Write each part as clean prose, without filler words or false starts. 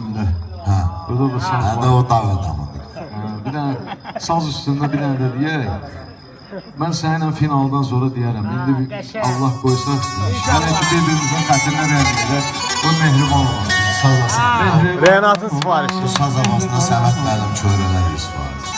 üstündə. Hə. Burada da saz Hə də var. o dağ adamıdır. Bir dənə saz üstündə bir dənə də deyək. Mən səninlə finaldan sonra deyərəm. İndi Allah qoysa, yəni ki bir-birimizin xətrinə rəhmət. Bu mehriban olsun. Saz havasında. Renat'ın siparişi. Bu saz havasında Səməd müəllim köyrələr istifadədir.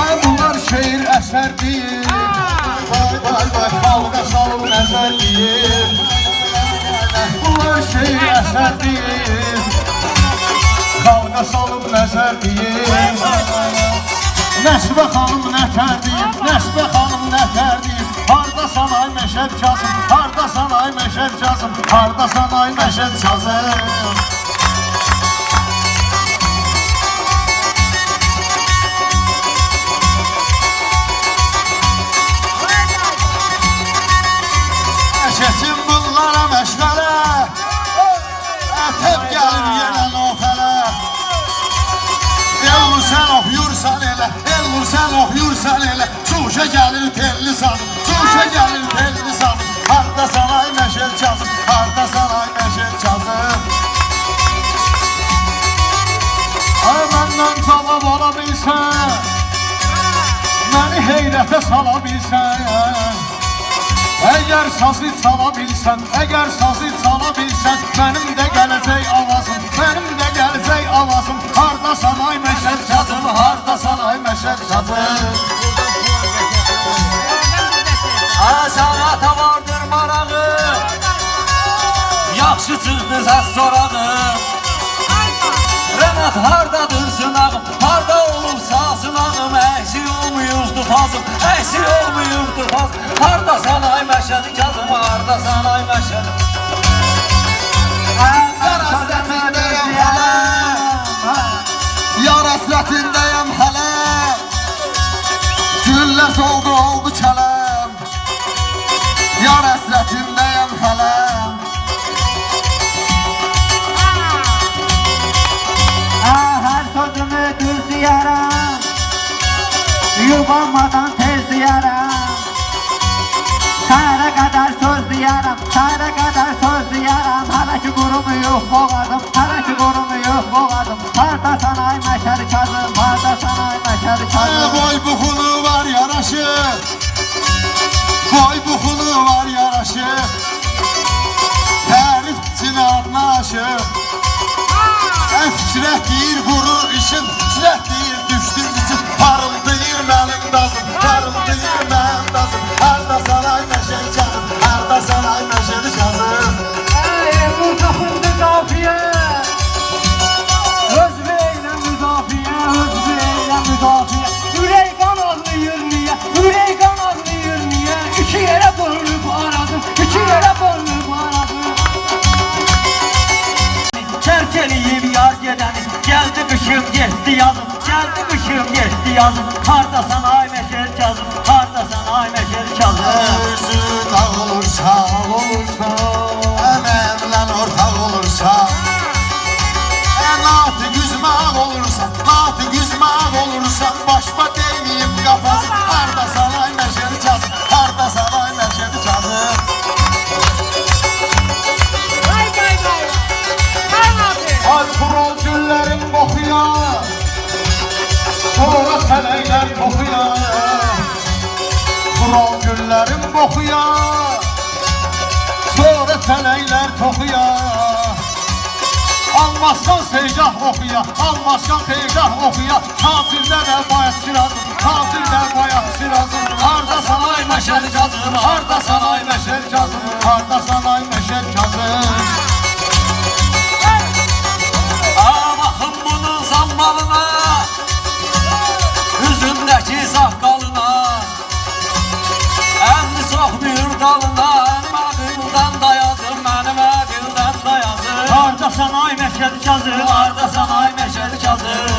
Ay bunlar şehir eser değil. Vay vay vay kavga salım eser değil. Bunlar şehir eser değil. Kavga salım eser değil. Nəsbə xanım nətər deyib, Nəsbə xanım nətər deyib. Hardasan ay məşəd Kazım, hardasan ay məşəd Kazım, hardasan ay məşəd Kazım. Keçim bunlara məşğələ, ətəb gəlir yenə nofələ. Elvur sən oxuyursan elə, elvur sən oxuyursan elə. Çuşa gəlir telli sazım, çuşa gəlir telli sazım. Hardasan ay məşəd Kazım, hardasan ay məşəd Kazım. Ay məndən cavab ala bilsən, məni heyrətə sala bilsən. Əgər sazı çala bilsən, əgər sazı çala bilsən, mənim də gələcək avazım, mənim də gələcək avazım. Hardasan ay məşəd Kazım, hardasan ay məşəd Kazım. Ay sanata vardır marağı, yaxşı çıxdı səs sorağı. Renat hardadır sınağım, harda olubsa sınağım. Əksik olmuyubdur fazım, əksik olmuyubdur fazım. Hardasan ay məşəd Kazım, hardasan ay məşəd. Yar həsrətindəyəm hələ, yar həsrətindəyəm hələ. Güllər soldu oldu kələm, yar həsrətindəyəm hələ. Her sözümü düz diyarım, yubanmadan tez diyarım. Səhərə qədər söz diyarım, səhərə qədər söz diyarım. Hələ ki qurumuyuq boğazım, hələ ki qurumuyuq boğazım. Hardasan ay məşəd Kazım, hardasan ay məşəd Kazım. Boy buxulu var yaraşı, boy buxulu var yaraşı. Tərif cinadına aşıq, fikrət deyir qurur işin, fikrət deyir düşdü için. Parıldayır mənim dazım, parıldayır mənim dazım. Hardasan ay məşəd Kazım, hardasan ay məşəd Kazım. Bu tapındı qafiyə, özü ilə müdafiə, özü ilə müdafiə. Ürək qan ağlayır niyə, ürək qan ağlayır niyə? İki yerə bölünüb aradım, iki yerə bölünüb aradım. Tərk eləyib yar gedəni, gəldi qışım getdi yazım, gəldi qışım getdi yazım. Hardasan ay məşəd Kazım, hardasan ay məşəd Kazım. Özü dağ olursa, əmənlə ortaq olursa, natı güzmaq olursa, natı güzmaq olursa, başma deyib qafasın. Hardasan ay məşəd Kazım, hardasan ay məşəd Kazım. Ay kural güllərin qoxuya, sonra sələklər toxuya. Kural güllərin qoxuya, sonra sələklər toxuya. Almazsan seygah oxuya, almazsan peygah oxuya. Tafildə də bayaq şirazım, tafildə bayaq şirazım. Hardasan ay məşəd Kazım, hardasan ay məşəd Kazım, hardasan ay məşəd Kazım. Baxın bunun zammalına, üzündəki saqqalına. Əmri soxmuyur dalına, mənim əqildən dayazım, mənim əqildən dayazım. Hardasan ay məşəd Kazım, hardasan ay məşəd Kazım.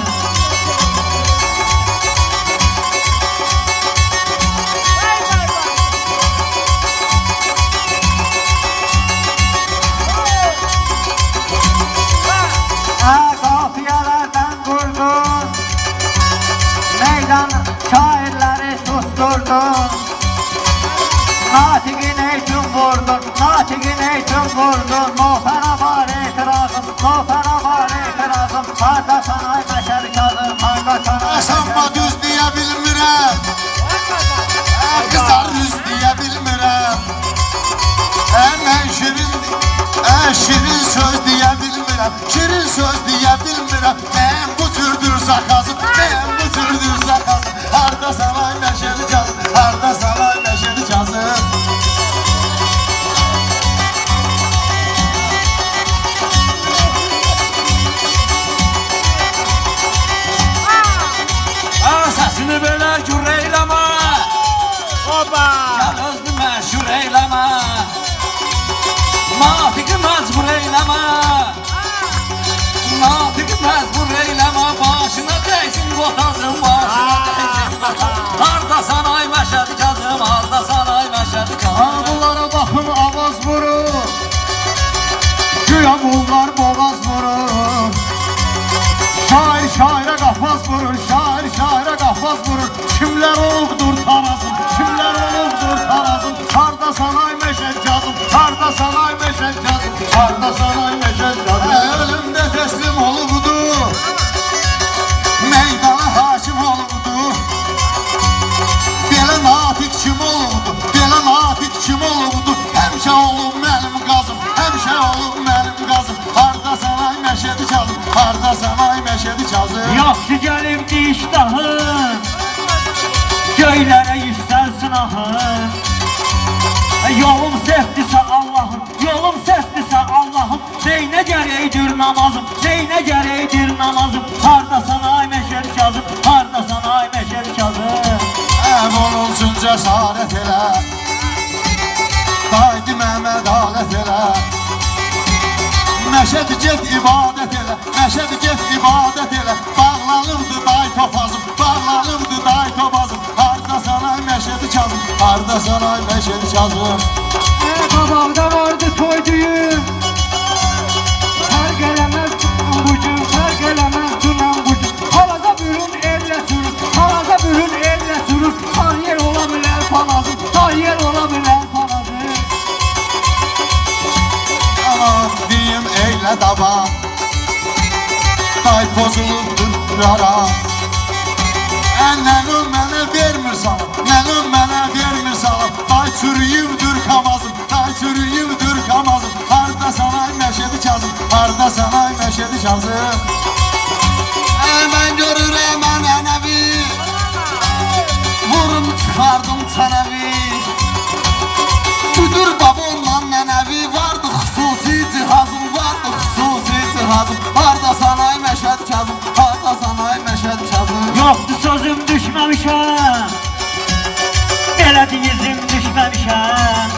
Meydan şairleri susturdun, Natiqin için vurdun, Natiqin için vurdun. Nofana var etirazım, Nofana var etirazım. Harda sana meşer kazım, harda sana Asanma düz deyə bilmirəm Qızar düz deyə bilmirəm Mən şirin söz deyə bilmirəm Şirin söz deyə bilmirəm Mən bu türdür zakazım Mən bu türdür zakazım Harda sana meşeri cazım Harda sana meşeri cazım Səsini belə gür eyləmə Gəl özünü məşhur eyləmə Natiqi məcbur eyləmə Natiqi məcbur eyləmə Başına dəysin qotazım, başına dəysin qotazım Hardasan ay məşədi kazım, hardasan ay məşədi kazım Bunlara baxın avaz vurur Güya bunlar boğaz vurur Şair şairə qafaz vurur Şair şairə qafaz vurur Kimlər olubdur tarazım Kimlər olubdur tarazım Harda sanay meşər cazım Harda sanay meşər cazım Harda sanay meşər cazım Ölümdə təslim olubdu Meydana hakim olubdu Belə natiq kim olubdu Belə natiq kim olubdu Həmişə olub mənim qazım Həmişə olub mənim qazım Harda sanay meşədi cazım Harda sanay meşədi cazım Yaxşı gəlibdi iştahın, göylərə yüksəlsin ahın. Yolum səhvdirsə Allahım, yolum səhvdirsə Allahım. Neynə gərəkdir namazım, neynə gərəkdir namazım. Hardasan ay məşəd kazım, hardasan ay məşəd kazım. Əmr olsun cəsarət elə Qaydı Məhməd alət elə Məşəd get ibadət elə Məşəd get ibadət elə Bağlanırdı day topazım Bağlanırdı day topazım Harda sana məşədi kazım Harda sana məşədi kazım Qabaqda vardı toy düyün Fərq eləməz bu gün, fərq eləməz dünən bu gün. Halaza bürün elle sürür, halaza bürün elle sürür. Tahir ola bilər palazım, tahir ola bilər palazım. Aman deyim eylə daba Day pozulubdur rara Nənəm mənə vermir salım Nənəm mənə vermir salım Day çürüyübdür kamazım Day çürüyübdür kamazım Harda sanay məşədi kazım Harda sanay məşədi kazım Mən görürəm ənənəvi Vurum çıxardım çənəvi Güdür babamla nənəvi Vardı xüsusi cihazım Vardı xüsusi cihazım Harda sanay məşəd kazım Harda sanay məşəd kazım Yoxdur sözüm düşməmişəm, elə diyizim düşməmişəm.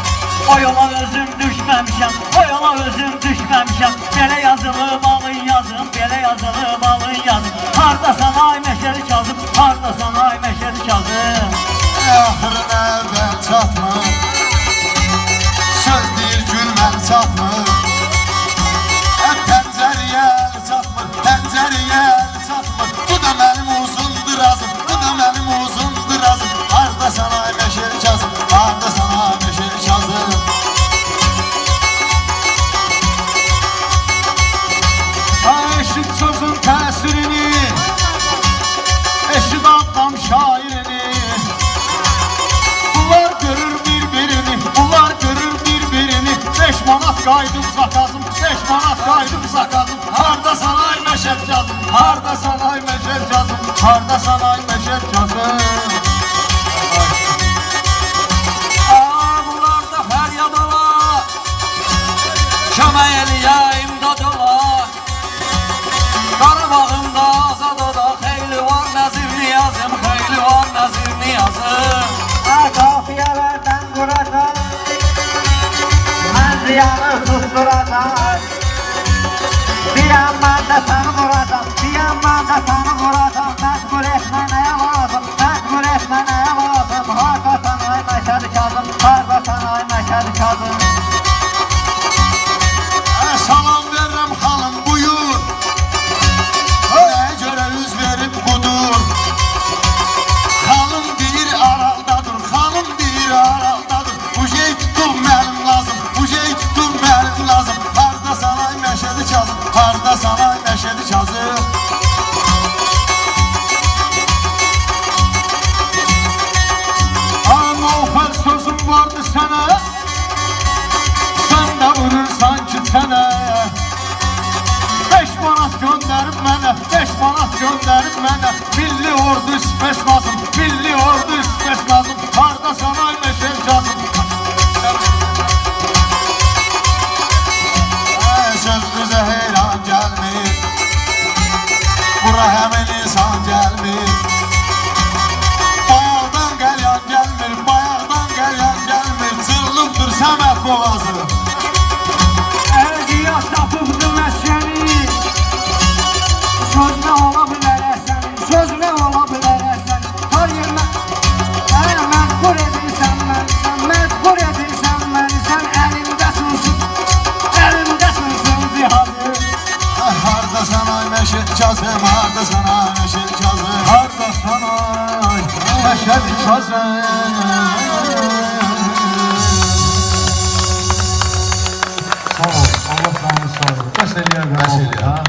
O yola özüm düşməmişəm, o yola özüm düşməmişəm. Belə yazılıb alın yazım, belə yazılıb alın yazım. Hardasan ay məşədi kazım, hardasan ay məşədi kazım. Axırına əvvəl çatmır Söz deyir gülmən çatmır Pəncəriyə əl çatmır Pəncəriyə əl çatmır Bu da mənim uzundur azım Bu da mənim uzundur azım Harda sana məşəri kazım Harda sana məşəri kazım Eşit sözün təsirini Eşit adam şairini Bunlar görür bir-birini Bunlar görür bir-birini 5 manat qaydım zakazım 5 manat qaydım zakazım Harda sanay məşəd cazım Harda sanay məşəd cazım Harda sanay məşəd cazım Bunlar da fəryad ola Kömək eləyə imdad ola Qarabağımda azad ola Xeyli var nəzir niyazım Xeyli var nəzir niyazım Qafiyyələrdən quracaq, mən ziyanı susturacaq. Deyəm mən də səni vuracaq, deyəm mən də səni vuracaq. ismez lazım. Milli ordu ismez lazım. Hardasan ay meşel cazım. Sözümüze heyran gelmeyip bura hemen insan gelmeyip bayağıdan gelyan gelmir, bayağıdan gelyan gelmir. Çırılıbdır Səməd boğazı. Əziyyat tapıbdı məskəni. Söz nə ola bilər əsən, söz nə ola bilər əsən. Tar yermə, məcbur edirsən məni, sən məcbur edirsən məni. Sən əlindəsin cihadı. Hardasan ay meşil kazım, hardasan ay meşil kazım. Hardasan ay meşil kazım. Sağ ol, Allah sağ ol. Bəs eləyər. Bəs eləyər.